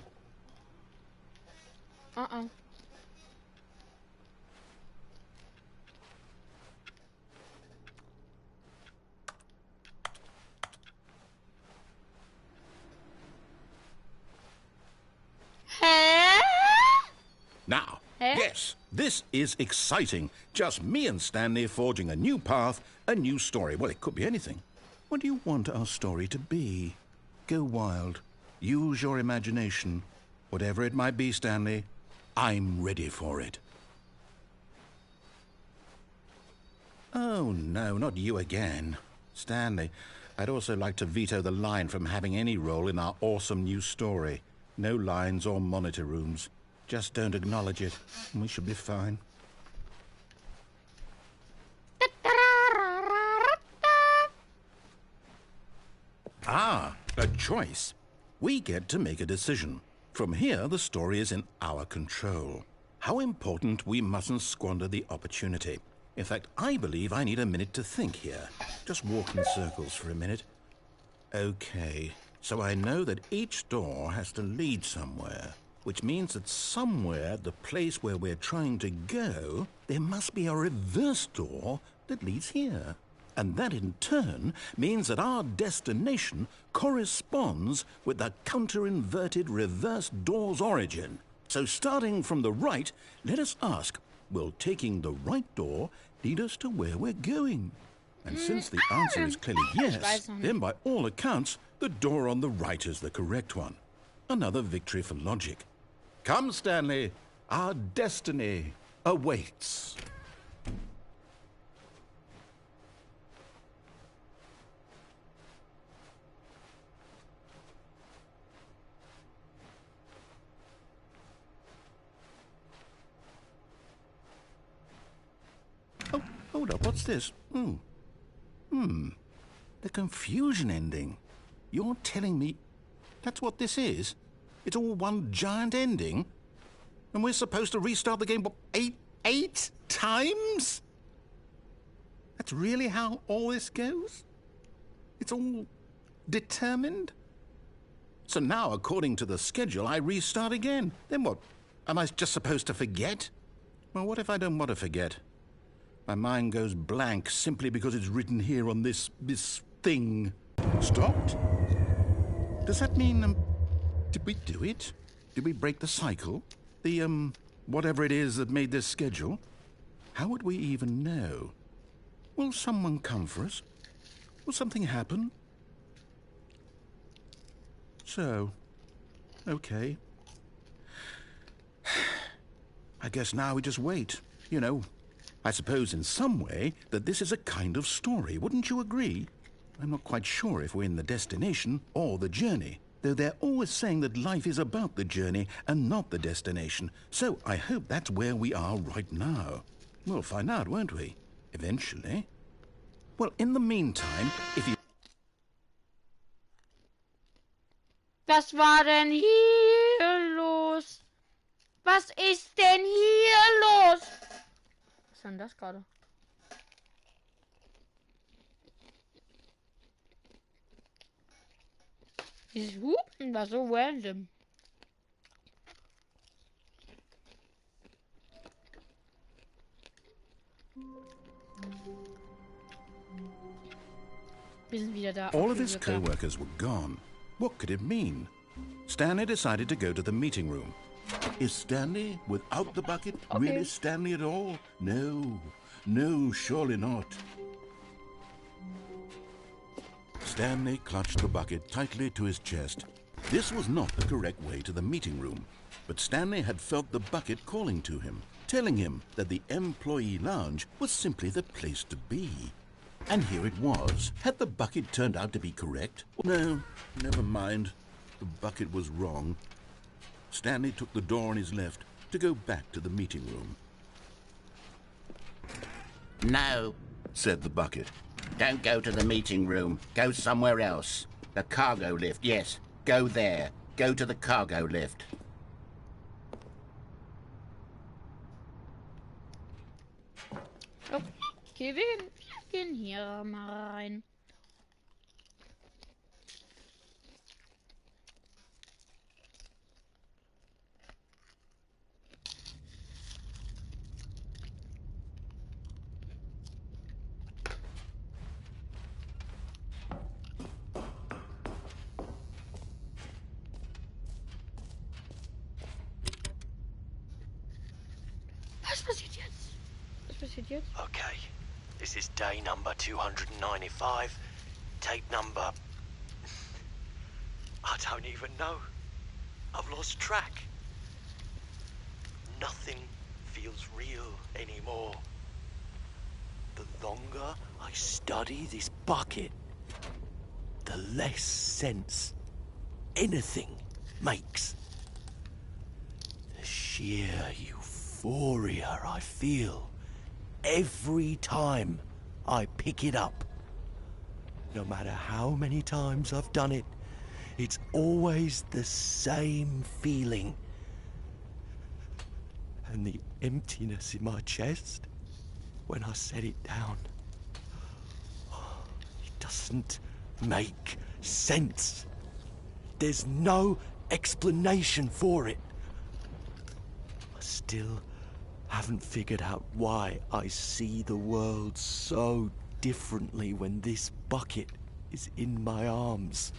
Hä? Now, Eh? yes, this is exciting. Just me and Stanley forging a new path, a new story. Well, it could be anything. What do you want our story to be? Go wild. Use your imagination. Whatever it might be, Stanley, I'm ready for it. Oh, no, not you again. Stanley, I'd also like to veto the line from having any role in our awesome new story. No lines or monitor rooms. Just don't acknowledge it, and we should be fine. Ah, a choice. We get to make a decision. From here, the story is in our control. How important we mustn't squander the opportunity. In fact, I believe I need a minute to think here. just walk in circles for a minute. Okay, so I know that each door has to lead somewhere, which means that somewhere at the place where we're trying to go, there must be a reverse door that leads here. And that in turn means that our destination corresponds with the counter-inverted reverse door's origin. So starting from the right, let us ask, will taking the right door lead us to where we're going? And since the answer is clearly yes, then by all accounts, the door on the right is the correct one. Another victory for logic. Come, Stanley, our destiny awaits. Oh, hold up, what's this? The confusion ending. You're telling me that's what this is? It's all one giant ending? And we're supposed to restart the game, what, eight times? That's really how all this goes? It's all determined? So now, according to the schedule, I restart again. Then what? Am I just supposed to forget? Well, what if I don't want to forget? My mind goes blank simply because it's written here on this thing. Stopped? Does that mean, did we do it? Did we break the cycle? The, whatever it is that made this schedule? How would we even know? Will someone come for us? Will something happen? So, okay. I guess now we just wait, you know. I suppose in some way that this is a kind of story, wouldn't you agree? I'm not quite sure if we're in the destination or the journey, though they're always saying that life is about the journey and not the destination, so I hope that's where we are right now. We'll find out, won't we? Eventually. Well, in the meantime, if you... Was war denn hier los? Was ist denn hier los? Was ist denn das gerade? Dieses Hupen war so random. Wir sind wieder da. All of his co-workers were gone. What could it mean? Stanley decided to go to the meeting room. Is Stanley without the bucket Okay. really Stanley at all? No, surely not. Stanley clutched the bucket tightly to his chest. This was not the correct way to the meeting room, but Stanley had felt the bucket calling to him, telling him that the employee lounge was simply the place to be. And here it was. Had the bucket turned out to be correct? No, never mind. The bucket was wrong. Stanley took the door on his left to go back to the meeting room. No, Said the bucket. don't go to the meeting room. Go somewhere else. The cargo lift, yes. Go there. Go to the cargo lift. Okay, wir gehen hier mal rein. Was passiert jetzt? Was passiert jetzt? Okay, this is day number 295. Tape number... I don't even know. I've lost track. Nothing feels real anymore. The longer I study this bucket, the less sense anything makes. The sheer euphoria I feel every time I pick it up. No matter how many times I've done it, it's always the same feeling. And the emptiness in my chest when I set it down. doesn't make sense. There's no explanation for it. I still haven't figured out why I see the world so differently when this bucket is in my arms.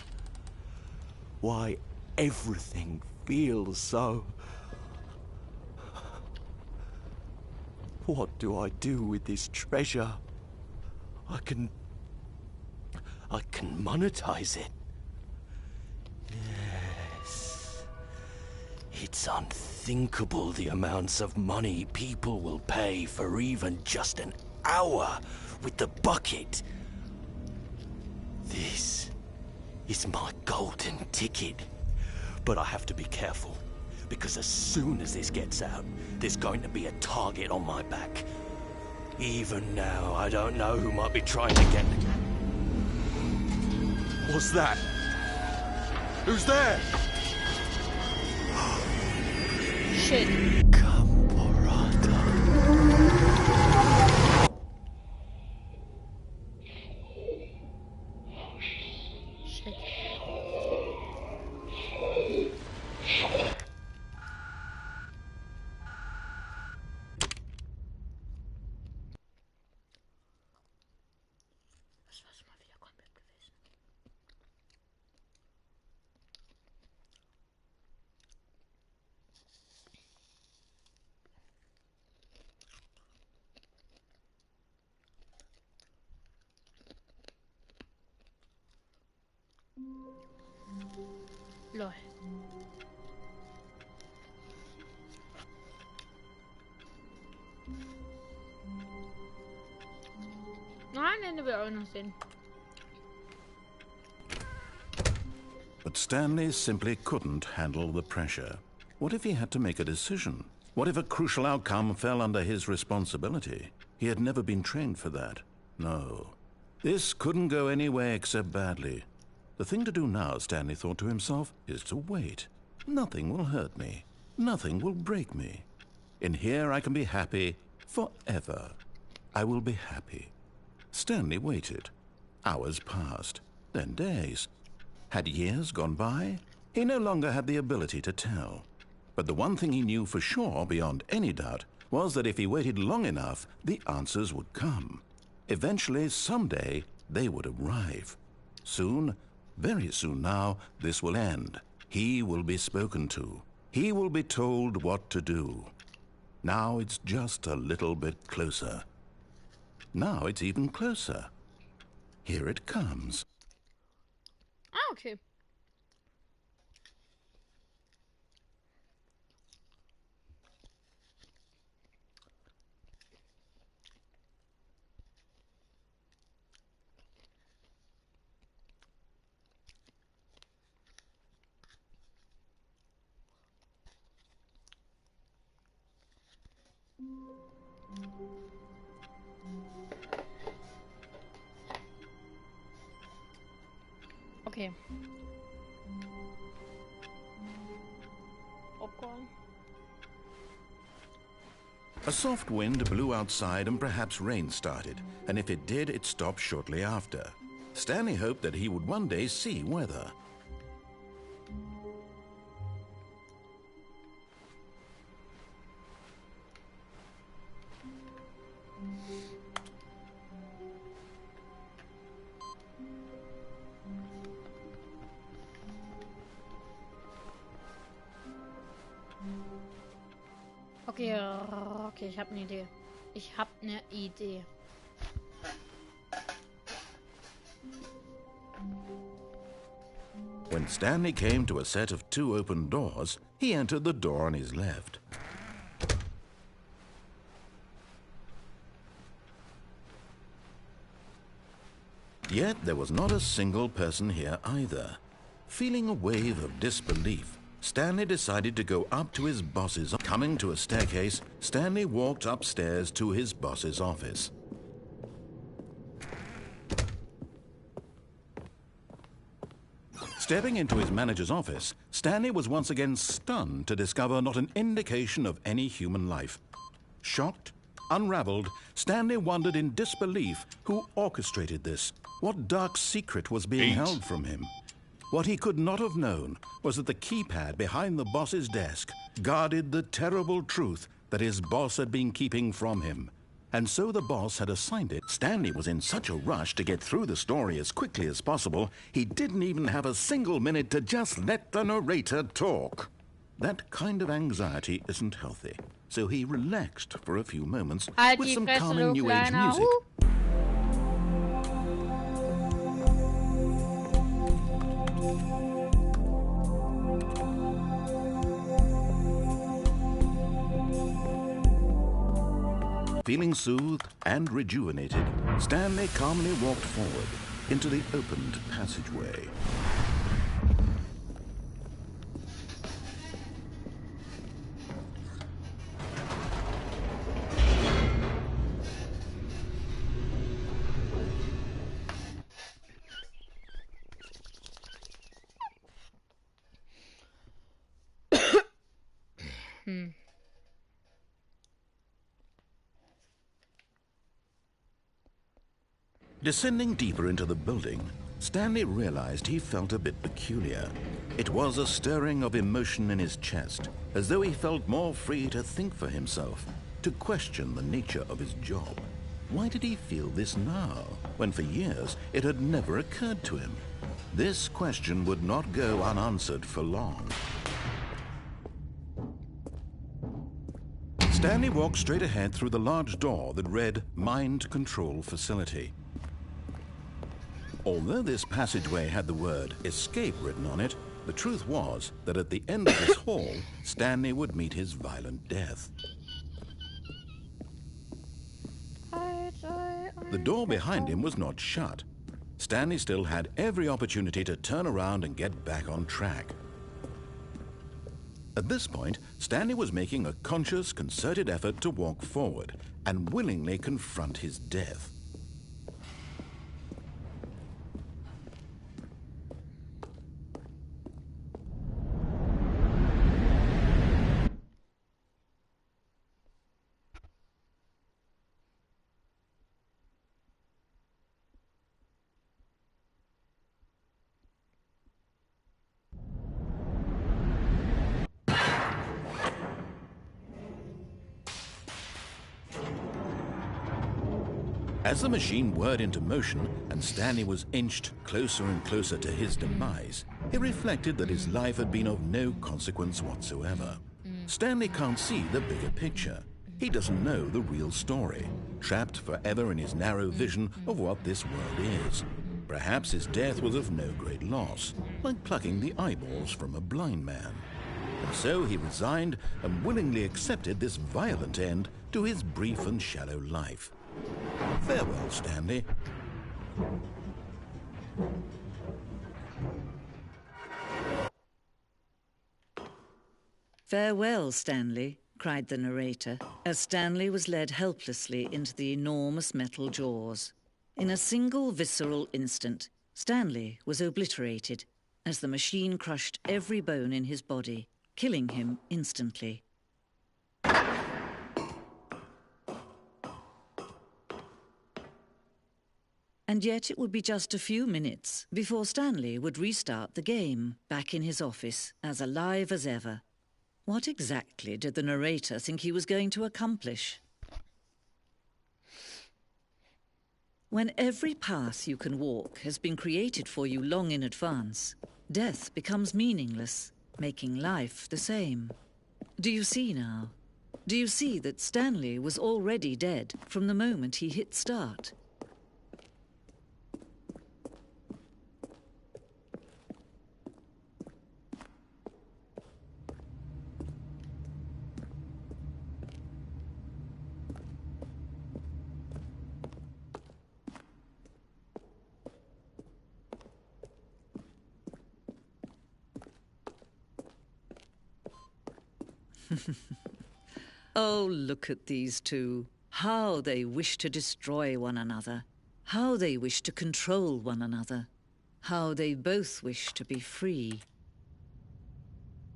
Why everything feels so... What do I do with this treasure? I can monetize it. Yes. It's unthinkable the amounts of money people will pay for even just an hour with the bucket. This is my golden ticket. But I have to be careful, because as soon as this gets out, there's going to be a target on my back. Even now, I don't know who might be trying to get... What's that? Who's there? Shit. Camporata. Shit. Das war's mal wieder komplett gewesen. Lol. Nein, Ende will auch noch sehen. But Stanley simply couldn't handle the pressure. What if he had to make a decision? What if a crucial outcome fell under his responsibility? He had never been trained for that. No. This couldn't go any way except badly. The thing to do now, Stanley thought to himself, is to wait. Nothing will hurt me. Nothing will break me. In here I can be happy forever. I will be happy. Stanley waited. Hours passed, then days. Had years gone by? He no longer had the ability to tell. But the one thing he knew for sure, beyond any doubt, was that if he waited long enough, the answers would come. Eventually, someday, they would arrive. Soon, very soon now, this will end. He will be spoken to. He will be told what to do. Now it's just a little bit closer. Now it's even closer. Here it comes. Ah, okay. Okay. Popcorn. A soft wind blew outside and perhaps rain started, and if it did, it stopped shortly after. Stanley hoped that he would one day see weather. Okay, okay, ich habe eine Idee. Ich habe eine Idee. When Stanley came to a set of 2 open doors, he entered the door on his left. Yet there was not a single person here either. Feeling a wave of disbelief, Stanley decided to go up to his boss's. Coming to a staircase, Stanley walked upstairs to his boss's office. Stepping into his manager's office, Stanley was once again stunned to discover not an indication of any human life. Shocked, unraveled, Stanley wondered in disbelief who orchestrated this. What dark secret was being held from him? What he could not have known was that the keypad behind the boss's desk guarded the terrible truth that his boss had been keeping from him. And so the boss had assigned it. Stanley was in such a rush to get through the story as quickly as possible, he didn't even have a single minute to just let the narrator talk. That kind of anxiety isn't healthy, so he relaxed for a few moments with some calming New Age music. Feeling soothed and rejuvenated, Stanley calmly walked forward into the opened passageway. Descending deeper into the building, Stanley realized he felt a bit peculiar. It was a stirring of emotion in his chest, as though he felt more free to think for himself, to question the nature of his job. Why did he feel this now, when for years it had never occurred to him? This question would not go unanswered for long. Stanley walked straight ahead through the large door that read Mind Control Facility. Although this passageway had the word escape written on it, the truth was that at the end of this hall, Stanley would meet his violent death. The door behind him was not shut. Stanley still had every opportunity to turn around and get back on track. At this point, Stanley was making a conscious, concerted effort to walk forward and willingly confront his death. As the machine whirred into motion and Stanley was inched closer and closer to his demise, he reflected that his life had been of no consequence whatsoever. Stanley can't see the bigger picture. He doesn't know the real story, trapped forever in his narrow vision of what this world is. Perhaps his death was of no great loss, like plucking the eyeballs from a blind man. And so he resigned and willingly accepted this violent end to his brief and shallow life. Farewell, Stanley. Farewell, Stanley, cried the narrator, as Stanley was led helplessly into the enormous metal jaws. In a single visceral instant, Stanley was obliterated as the machine crushed every bone in his body, killing him instantly. And yet it would be just a few minutes before Stanley would restart the game, back in his office, as alive as ever. What exactly did the narrator think he was going to accomplish? When every path you can walk has been created for you long in advance, death becomes meaningless, making life the same. Do you see now? Do you see that Stanley was already dead from the moment he hit start? Oh, look at these two. How they wish to destroy one another. How they wish to control one another. How they both wish to be free.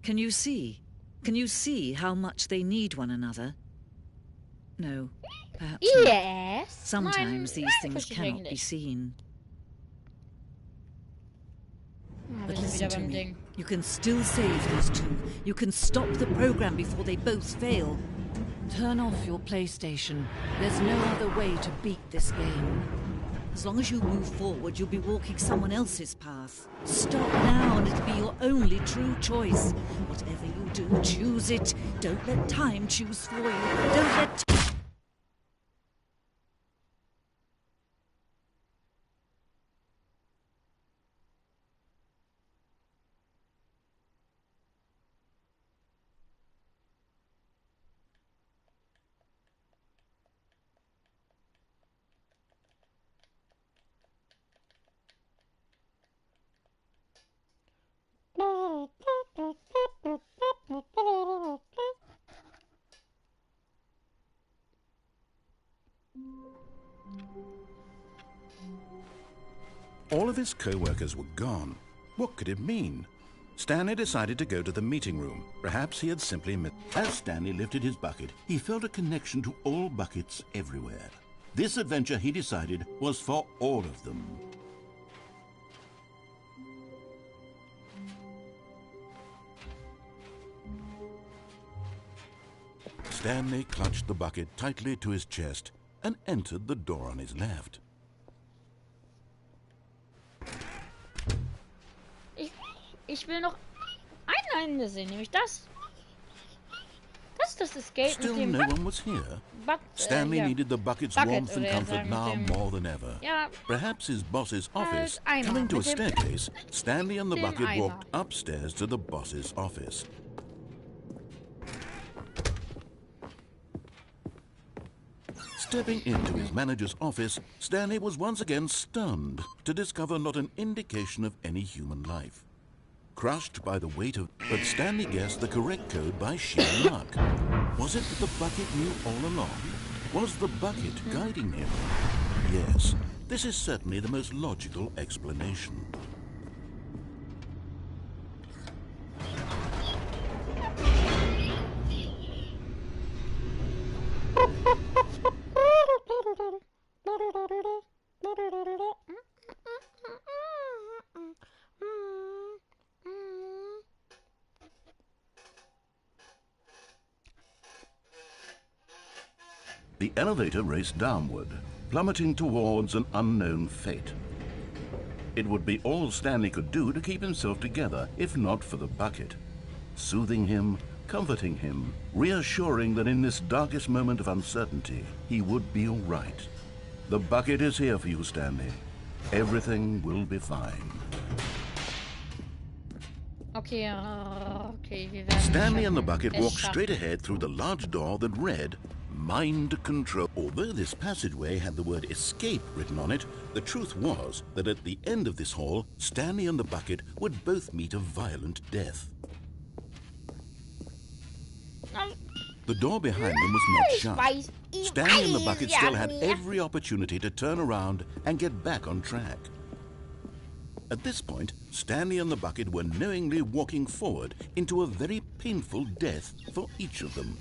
Can you see? Can you see how much they need one another? No, Perhaps not. Yes. Sometimes these things verstehe ich cannot be eigentlich. seen. Ah, wir But sind listen wieder to beim me. Ding. You can still save these two. You can stop the program before they both fail. Turn off your PlayStation. There's no other way to beat this game. As long as you move forward, you'll be walking someone else's path. Stop now and it'll be your only true choice. Whatever you do, choose it. Don't let time choose for you. Don't let... All of his co-workers were gone. What could it mean? Stanley decided to go to the meeting room. Perhaps he had simply missed... As Stanley lifted his bucket, he felt a connection to all buckets everywhere. This adventure, he decided, was for all of them. Stanley clutched the bucket tightly to his chest and entered the door on his left. Ich will noch ein Ende sehen, nämlich das. Das ist das Escape Still mit dem no one was here. Stanley needed the bucket's warmth and comfort now more than ever. Ja. Perhaps his boss's office. Eimer Coming to a mit dem- staircase, Stanley and the dem bucket Eimer. walked upstairs to the boss's office. Stepping into his manager's office, Stanley was once again stunned to discover not an indication of any human life. Crushed by the weight of... But Stanley guessed the correct code by sheer luck. Was it that the bucket knew all along? Was the bucket guiding him? Yes, this is certainly the most logical explanation. The elevator raced downward, plummeting towards an unknown fate. It would be all Stanley could do to keep himself together, if not for the bucket. Soothing him, comforting him, reassuring that in this darkest moment of uncertainty, he would be all right. The bucket is here for you, Stanley. Everything will be fine. Okay, okay, wir werden Stanley and the schaffen. bucket Es walked schaffen. straight ahead through the large door that read, Mind Control. Although this passageway had the word escape written on it, the truth was that at the end of this hall, Stanley and the bucket would both meet a violent death. The door behind them was not shut. Stanley and the bucket still had every opportunity to turn around and get back on track. At this point, Stanley and the bucket were knowingly walking forward into a very painful death for each of them.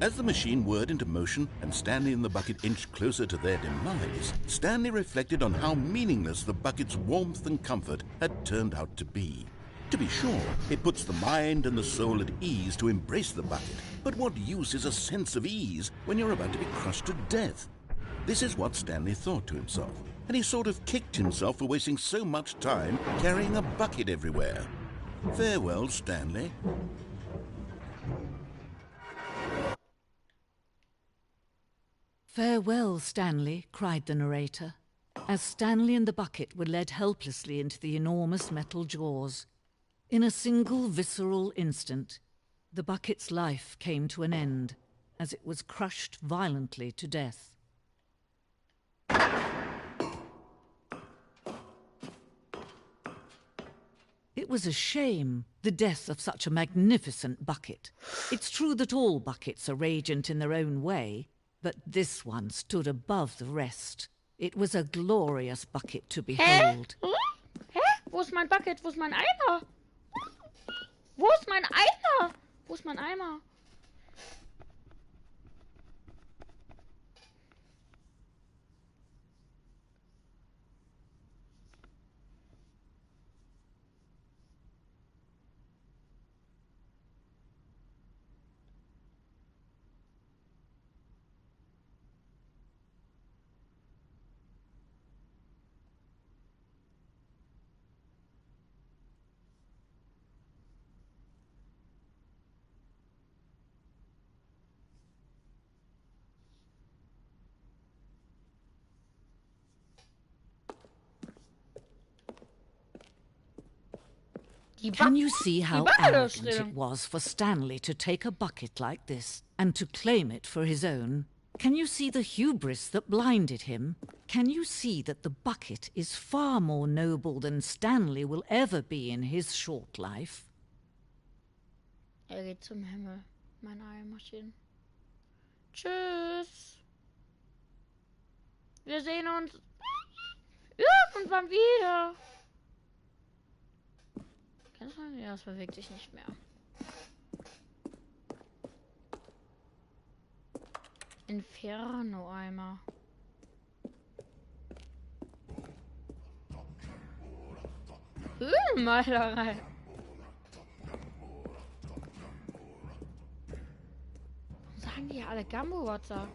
As the machine whirred into motion and Stanley and the bucket inched closer to their demise, Stanley reflected on how meaningless the bucket's warmth and comfort had turned out to be. To be sure, it puts the mind and the soul at ease to embrace the bucket, but what use is a sense of ease when you're about to be crushed to death? This is what Stanley thought to himself, and he sort of kicked himself for wasting so much time carrying a bucket everywhere. Farewell, Stanley. Farewell, Stanley, cried the narrator, as Stanley and the bucket were led helplessly into the enormous metal jaws. In a single visceral instant, the bucket's life came to an end as it was crushed violently to death. It was a shame, the death of such a magnificent bucket. It's true that all buckets are radiant in their own way, but this one stood above the rest. It was a glorious bucket to behold. Hä? Wo ist mein Bucket? Wo ist mein Eimer? Wo ist mein Eimer? Wo ist mein Eimer? Can you see how arrogant it was for Stanley to take a bucket like this and to claim it for his own? Can you see the hubris that blinded him? Can you see that the bucket is far more noble than Stanley will ever be in his short life? Geht zum Himmel, mein Eimerchen. Tschüss. Wir sehen uns irgendwann wieder. Ja, es bewegt sich nicht mehr. Inferno-Eimer. Höhlenmalerei. Warum sagen die ja alle Gambo-Water?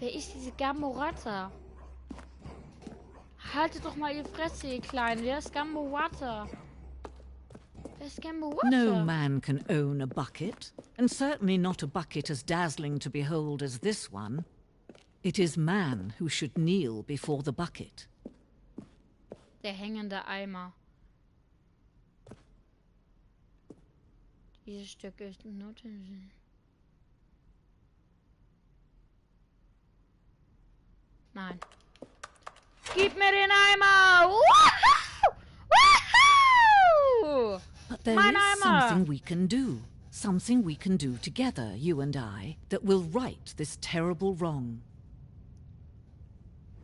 Wer ist diese Gamorata? Haltet doch mal ihr Fresse, ihr Kleinen. Wer ist Gamorata? Wer ist Gamorata? No man can own a bucket, and certainly not a bucket as dazzling to behold as this one. It is man who should kneel before the bucket. Der hängende Eimer. Dieses Stück ist notiert. Nein. Gib mir den Eimer! Woohoo! Woohoo! But there is something we can do. Something we can do together, you and I, that will right this terrible wrong.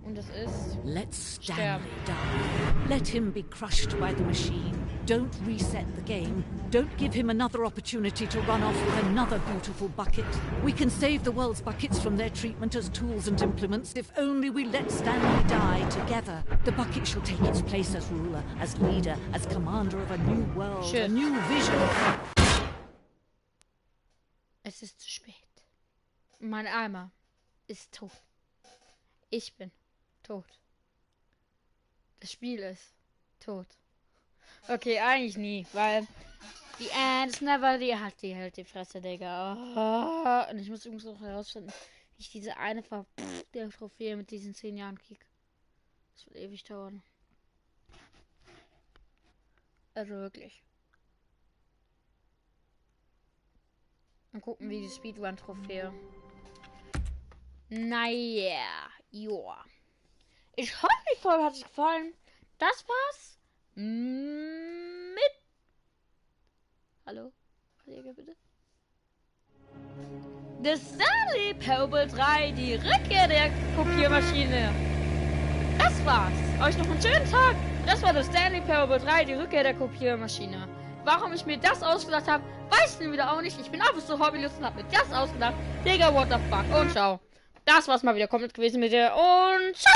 Und es ist... Let Stanley die. Let him be crushed by the machine. Don't reset the game. Don't give him another opportunity to run off with another beautiful bucket. We can save the world's buckets from their treatment as tools and implements if only we let Stanley die together. The bucket shall take its place as ruler, as leader, as commander of a new world, a new vision. Es ist zu spät. Mein Eimer ist tot. Ich bin tot. Das Spiel ist tot. Okay, eigentlich nie, weil die Ants never, die hält die Fresse, Digga. Oh. Und ich muss übrigens noch herausfinden, wie ich diese eine der Trophäe mit diesen 10 Jahren krieg. Das wird ewig dauern. Also wirklich. Mal gucken, wie die Speedrun-Trophäe. Naja, joa. Ich hoffe, die Folge hat euch gefallen. Das war's mit... Hallo? Kollege, bitte? The Stanley Parable 3, die Rückkehr der Kopiermaschine. Das war's. Euch noch einen schönen Tag. Das war The Stanley Parable 3, die Rückkehr der Kopiermaschine. Warum ich mir das ausgedacht habe, weiß ich wieder auch nicht. Ich bin einfach so hobbylos und hab mir das ausgedacht. Digga, what the fuck. Und ciao. Das war's mal wieder komplett gewesen mit der und ciao.